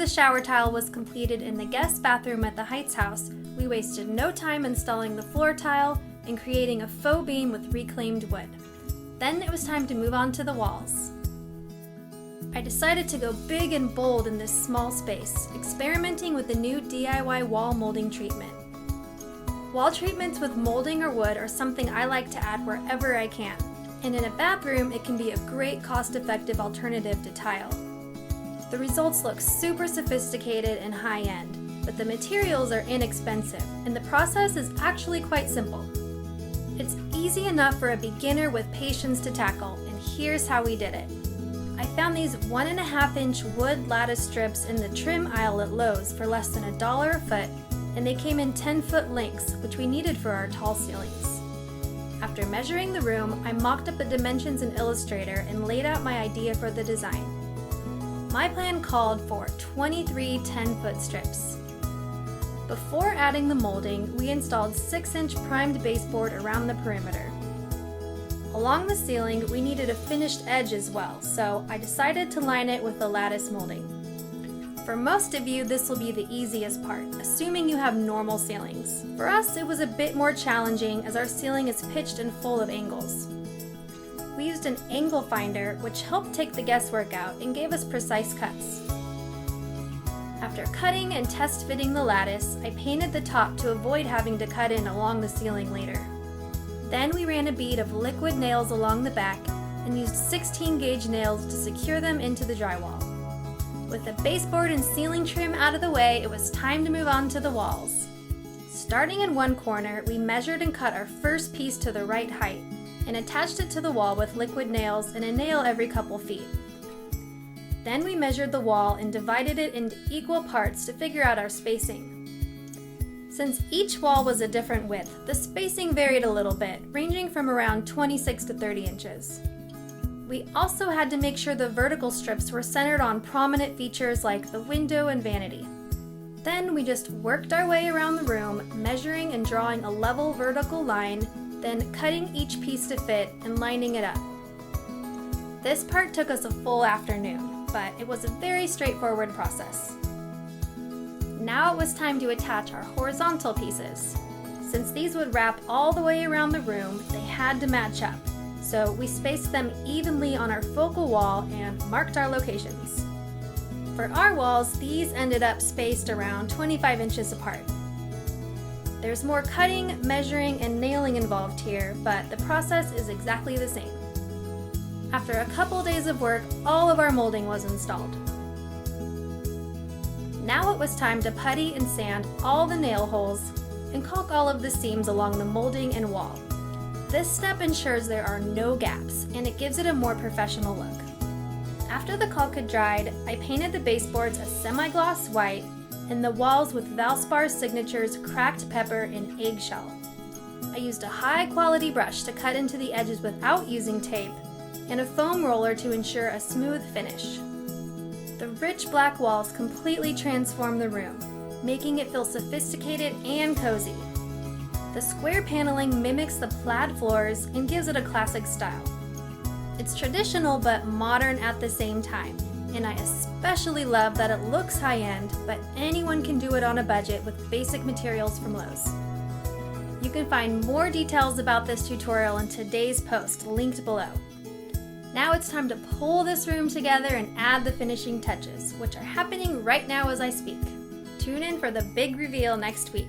the shower tile was completed in the guest bathroom at the Heights house, we wasted no time installing the floor tile and creating a faux beam with reclaimed wood. Then it was time to move on to the walls. I decided to go big and bold in this small space, experimenting with the new DIY wall molding treatment. Wall treatments with molding or wood are something I like to add wherever I can, and in a bathroom it can be a great cost-effective alternative to tile. The results look super sophisticated and high-end, but the materials are inexpensive, and the process is actually quite simple. It's easy enough for a beginner with patience to tackle, and here's how we did it. I found these 1.5-inch wood lattice strips in the trim aisle at Lowe's for less than $1 a foot, and they came in 10-foot lengths, which we needed for our tall ceilings. After measuring the room, I mocked up the dimensions in Illustrator and laid out my idea for the design. My plan called for 23 10-foot strips. Before adding the molding, we installed 6-inch primed baseboard around the perimeter. Along the ceiling, we needed a finished edge as well, so I decided to line it with the lattice molding. For most of you, this will be the easiest part, assuming you have normal ceilings. For us, it was a bit more challenging as our ceiling is pitched and full of angles. We used an angle finder, which helped take the guesswork out and gave us precise cuts. After cutting and test fitting the lattice, I painted the top to avoid having to cut in along the ceiling later. Then we ran a bead of liquid nails along the back and used 16-gauge nails to secure them into the drywall. With the baseboard and ceiling trim out of the way, it was time to move on to the walls. Starting in one corner, we measured and cut our first piece to the right height and attached it to the wall with liquid nails and a nail every couple feet. Then we measured the wall and divided it into equal parts to figure out our spacing. Since each wall was a different width, the spacing varied a little bit, ranging from around 26 to 30 inches. We also had to make sure the vertical strips were centered on prominent features like the window and vanity. Then we just worked our way around the room, measuring and drawing a level vertical line, then cutting each piece to fit and lining it up. This part took us a full afternoon, but it was a very straightforward process. Now it was time to attach our horizontal pieces. Since these would wrap all the way around the room, they had to match up. So we spaced them evenly on our focal wall and marked our locations. For our walls, these ended up spaced around 25 inches apart. There's more cutting, measuring, and nailing involved here, but the process is exactly the same. After a couple days of work, all of our molding was installed. Now it was time to putty and sand all the nail holes and caulk all of the seams along the molding and wall. This step ensures there are no gaps, and it gives it a more professional look. After the caulk had dried, I painted the baseboards a semi-gloss white and the walls with Valspar's signatures cracked pepper and eggshell. I used a high-quality brush to cut into the edges without using tape, and a foam roller to ensure a smooth finish. The rich black walls completely transform the room, making it feel sophisticated and cozy. The square paneling mimics the plaid floors and gives it a classic style. It's traditional but modern at the same time, and I especially love that it looks high-end, but anyone can do it on a budget with basic materials from Lowe's. You can find more details about this tutorial in today's post, linked below. Now it's time to pull this room together and add the finishing touches, which are happening right now as I speak. Tune in for the big reveal next week.